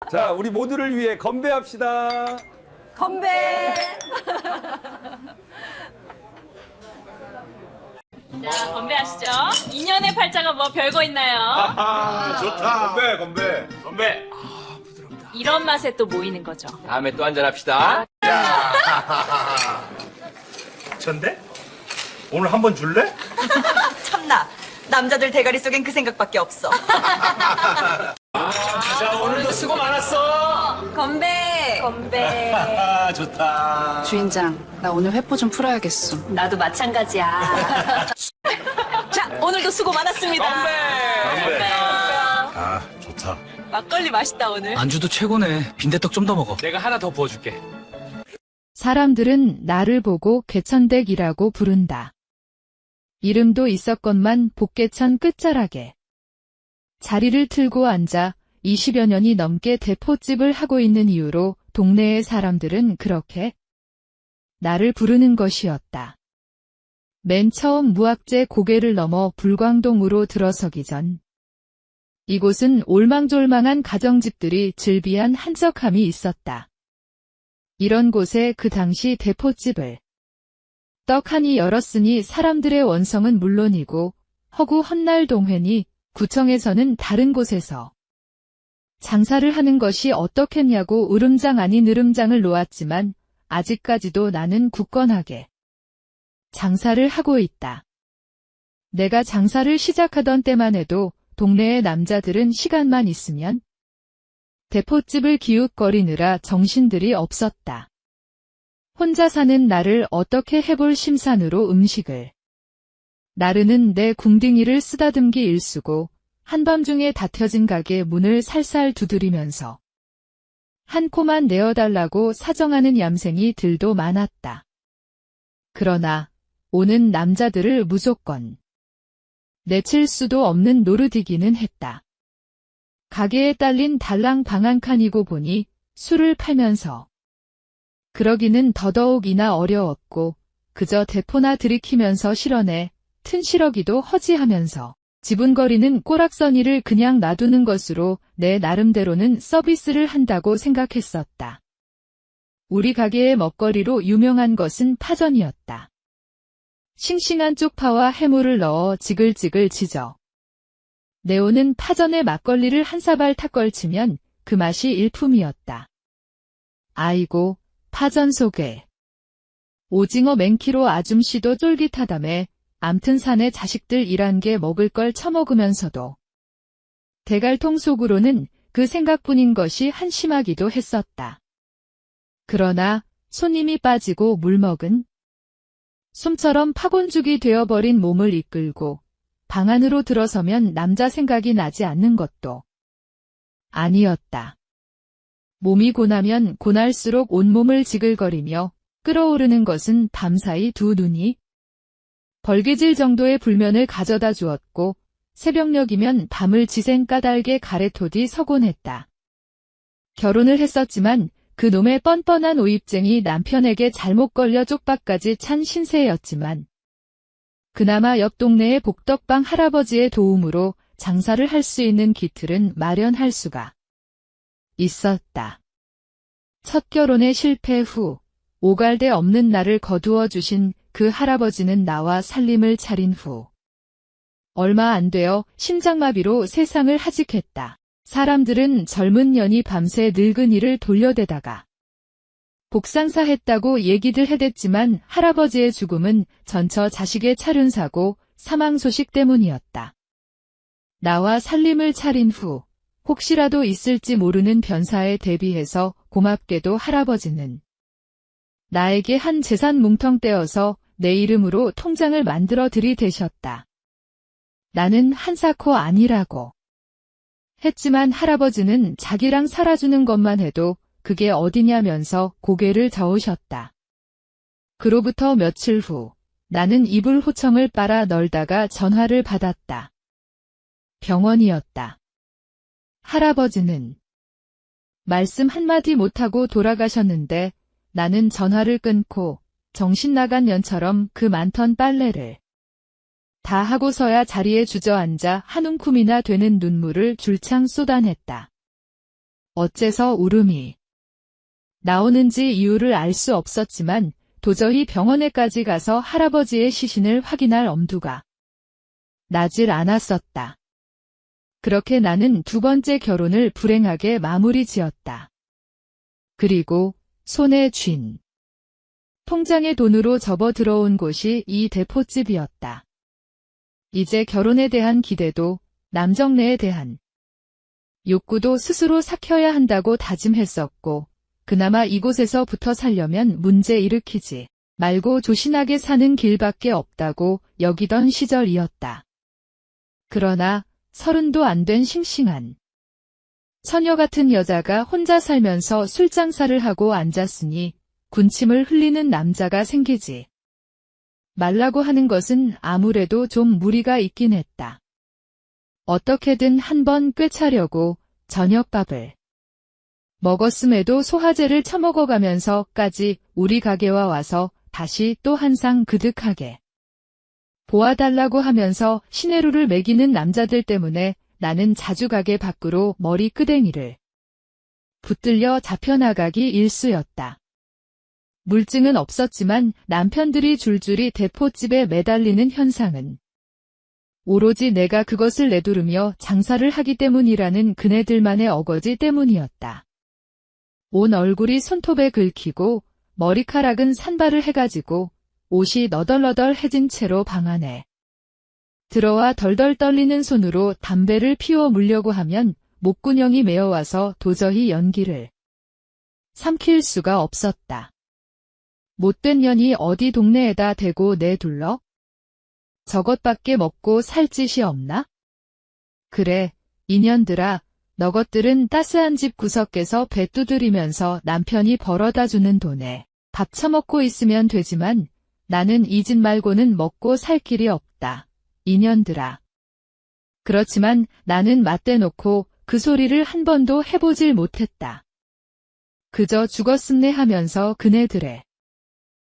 자, 우리 모두를 위해 건배합시다. 건배! 자, 건배하시죠. 2년의 팔자가 뭐 별거 있나요? 아, 좋다. 건배, 건배. 건배. 이런 맛에 또 모이는 거죠. 다음에 또 한잔합시다. 전데? 오늘 한 번 줄래? 참나, 남자들 대가리 속엔 그 생각밖에 없어. 자, 오늘도 수고 많았어. 건배! 건배. 아, 좋다. 주인장, 나 오늘 회포 좀 풀어야겠어. 나도 마찬가지야. 자, 오늘도 수고 많았습니다. 건배. 아, 좋다. 막걸리 맛있다, 오늘. 안주도 최고네. 빈대떡 좀 더 먹어. 내가 하나 더 부어줄게. 사람들은 나를 보고 개천댁이라고 부른다. 이름도 있었건만 복개천 끝자락에. 자리를 틀고 앉아 20여 년이 넘게 대포집을 하고 있는 이유로 동네의 사람들은 그렇게 나를 부르는 것이었다. 맨 처음 무학재 고개를 넘어 불광동으로 들어서기 전 이곳은 올망졸망한 가정집들이 즐비한 한적함이 있었다. 이런 곳에 그 당시 대포집을 떡하니 열었으니 사람들의 원성은 물론이고 허구 헛날 동회니 구청에서는 다른 곳에서 장사를 하는 것이 어떻겠냐고 으름장 아닌 으름장을 놓았지만 아직까지도 나는 굳건하게 장사를 하고 있다. 내가 장사를 시작하던 때만 해도 동네의 남자들은 시간만 있으면 대포집을 기웃거리느라 정신들이 없었다. 혼자 사는 나를 어떻게 해볼 심산으로 음식을 나르는 내 궁딩이를 쓰다듬기 일쑤고 한밤중에 닫혀진 가게 문을 살살 두드리면서 한 코만 내어달라고 사정하는 얌생이 들도 많았다. 그러나 오는 남자들을 무조건 내칠 수도 없는 노릇이기는 했다. 가게에 딸린 달랑 방 한 칸이고 보니 술을 팔면서 그러기는 더더욱이나 어려웠고 그저 대포나 들이키면서 실어내 튼실하기도 허지하면서 지분거리는 꼬락서니를 그냥 놔두는 것으로 내 나름대로는 서비스를 한다고 생각했었다. 우리 가게의 먹거리로 유명한 것은 파전이었다. 싱싱한 쪽파와 해물을 넣어 지글지글 지져 내오는 파전에 막걸리를 한 사발 탁 걸치면 그 맛이 일품이었다. 아이고, 파전 속에 오징어 맹키로 아줌씨도 쫄깃하다며 암튼 사내 자식들 일한 게 먹을 걸 처먹으면서도 대갈통 속으로는 그 생각뿐인 것이 한심하기도 했었다. 그러나 손님이 빠지고 물먹은 솜처럼 파곤죽이 되어버린 몸을 이끌고 방 안으로 들어서면 남자 생각이 나지 않는 것도 아니었다. 몸이 고나면 고날수록 온몸을 지글거리며 끓어오르는 것은 밤사이 두 눈이 벌개질 정도의 불면을 가져다 주었고 새벽녘이면 밤을 지생 까닭에 가래토디 서곤 했다. 결혼을 했었지만 그 놈의 뻔뻔한 오입쟁이 남편에게 잘못 걸려 쪽박까지 찬 신세였지만 그나마 옆 동네의 복덕방 할아버지의 도움으로 장사를 할 수 있는 기틀은 마련할 수가 있었다. 첫 결혼의 실패 후 오갈데 없는 나를 거두어 주신 그 할아버지는 나와 살림을 차린 후 얼마 안 되어 심장마비로 세상을 하직했다. 사람들은 젊은 년이 밤새 늙은이를 돌려대다가 복상사 했다고 얘기들 해댔지만 할아버지의 죽음은 전처 자식의 차륜사고 사망 소식 때문이었다. 나와 살림을 차린 후 혹시라도 있을지 모르는 변사에 대비해서 고맙게도 할아버지는 나에게 한 재산 뭉텅 떼어서 내 이름으로 통장을 만들어 들이대셨다. 나는 한사코 아니라고 했지만 할아버지는 자기랑 살아주는 것만 해도 그게 어디냐면서 고개를 저으셨다. 그로부터 며칠 후 나는 이불 호청을 빨아 널다가 전화를 받았다. 병원이었다. 할아버지는 말씀 한마디 못하고 돌아가셨는데 나는 전화를 끊고 정신 나간 년처럼 그 많던 빨래를 다 하고서야 자리에 주저앉아 한 움큼이나 되는 눈물을 줄창 쏟아냈다. 어째서 울음이 나오는지 이유를 알 수 없었지만 도저히 병원에까지 가서 할아버지의 시신을 확인할 엄두가 나질 않았었다. 그렇게 나는 두 번째 결혼을 불행하게 마무리 지었다. 그리고 손에 쥔 통장에 돈으로 접어 들어온 곳이 이 대포집이었다. 이제 결혼에 대한 기대도 남정네에 대한 욕구도 스스로 삭혀야 한다고 다짐했었고 그나마 이곳에서 붙어 살려면 문제 일으키지 말고 조신하게 사는 길밖에 없다고 여기던 시절이었다. 그러나 30도 안 된 싱싱한 처녀 같은 여자가 혼자 살면서 술장사를 하고 앉았으니 군침을 흘리는 남자가 생기지 말라고 하는 것은 아무래도 좀 무리가 있긴 했다. 어떻게든 한번 꿰차려고 저녁밥을 먹었음에도 소화제를 처먹어가면서까지 우리 가게와 와서 다시 또 한 상 그득하게 보아달라고 하면서 시내루를 매기는 남자들 때문에 나는 자주 가게 밖으로 머리 끄댕이를 붙들려 잡혀나가기 일쑤였다. 물증은 없었지만 남편들이 줄줄이 대포집에 매달리는 현상은 오로지 내가 그것을 내두르며 장사를 하기 때문이라는 그네들만의 어거지 때문이었다. 온 얼굴이 손톱에 긁히고 머리카락은 산발을 해가지고 옷이 너덜너덜해진 채로 방 안에 들어와 덜덜 떨리는 손으로 담배를 피워 물려고 하면 목구녕이 메어와서 도저히 연기를 삼킬 수가 없었다. 못된 년이 어디 동네에다 대고 내둘러? 저것밖에 먹고 살 짓이 없나? 그래, 이년들아, 너것들은 따스한 집 구석에서 배 두드리면서 남편이 벌어다 주는 돈에 밥 처먹고 있으면 되지만 나는 이 집 말고는 먹고 살 길이 없다. 이년들아. 그렇지만 나는 맞대놓고 그 소리를 한 번도 해보질 못했다. 그저 죽었음네 하면서 그네들의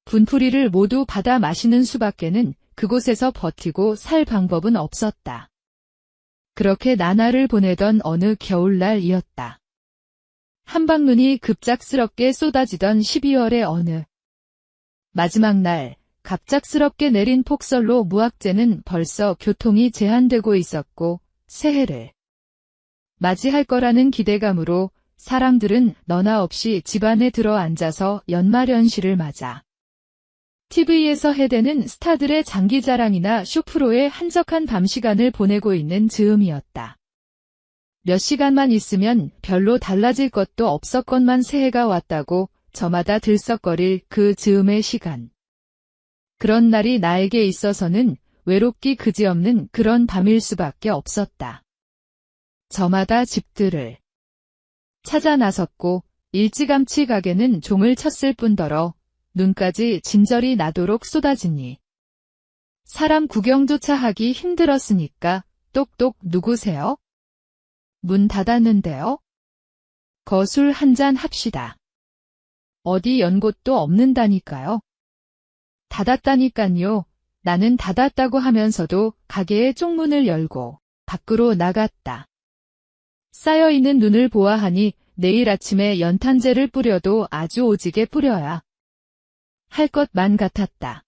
분풀이를 모두 받아 마시는 수밖에는 그곳에서 버티고 살 방법은 없었다. 그렇게 나날을 보내던 어느 겨울날이었다. 한방눈이 급작스럽게 쏟아지던 12월의 어느 마지막 날, 갑작스럽게 내린 폭설로 무학제는 벌써 교통이 제한되고 있었고 새해를 맞이할 거라는 기대감으로 사람들은 너나 없이 집 안에 들어 앉아서 연말연시를 맞아 TV에서 해대는 스타들의 장기자랑이나 쇼프로의 한적한 밤 시간을 보내고 있는 즈음이었다. 몇 시간만 있으면 별로 달라질 것도 없었건만 새해가 왔다고 저마다 들썩거릴 그 즈음의 시간. 그런 날이 나에게 있어서는 외롭기 그지없는 그런 밤일 수밖에 없었다. 저마다 집들을 찾아 나섰고 일찌감치 가게는 종을 쳤을 뿐더러 눈까지 진저리 나도록 쏟아지니 사람 구경조차 하기 힘들었으니까 똑똑 누구세요? 문 닫았는데요? 거술 한잔 합시다. 어디 연 곳도 없는다니까요. 닫았다니깐요. 나는 닫았다고 하면서도 가게의 쪽문을 열고 밖으로 나갔다. 쌓여있는 눈을 보아하니 내일 아침에 연탄재를 뿌려도 아주 오지게 뿌려야 할 것만 같았다.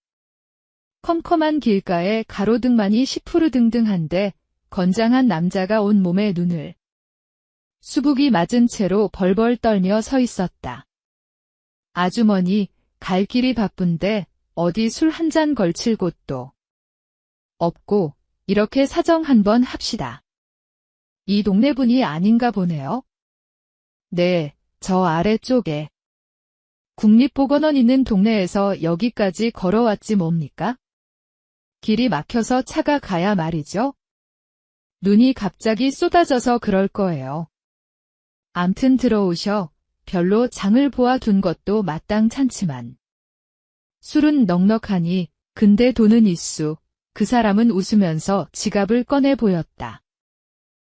컴컴한 길가에 가로등만이 시푸르등등한데 건장한 남자가 온몸에 눈을 수북이 맞은 채로 벌벌 떨며 서 있었다. 아주머니, 갈 길이 바쁜데 어디 술 한 잔 걸칠 곳도 없고 이렇게 사정 한번 합시다. 이 동네 분이 아닌가 보네요. 네, 저 아래쪽에. 국립보건원 있는 동네에서 여기까지 걸어왔지 뭡니까? 길이 막혀서 차가 가야 말이죠. 눈이 갑자기 쏟아져서 그럴 거예요. 암튼 들어오셔. 별로 장을 보아둔 것도 마땅찮지만. 술은 넉넉하니 근데 돈은 있수. 그 사람은 웃으면서 지갑을 꺼내 보였다.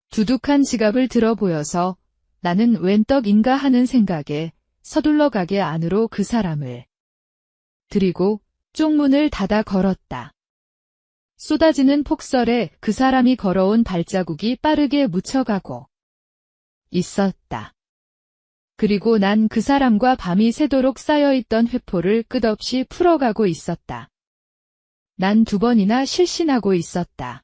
두둑한 지갑을 들어 보여서 나는 웬 떡인가 하는 생각에 서둘러 가게 안으로 그 사람을 들이고 쪽문을 닫아 걸었다. 쏟아지는 폭설에 그 사람이 걸어온 발자국이 빠르게 묻혀가고 있었다. 그리고 난 그 사람과 밤이 새도록 쌓여있던 회포를 끝없이 풀어가고 있었다. 난 2번이나 실신하고 있었다.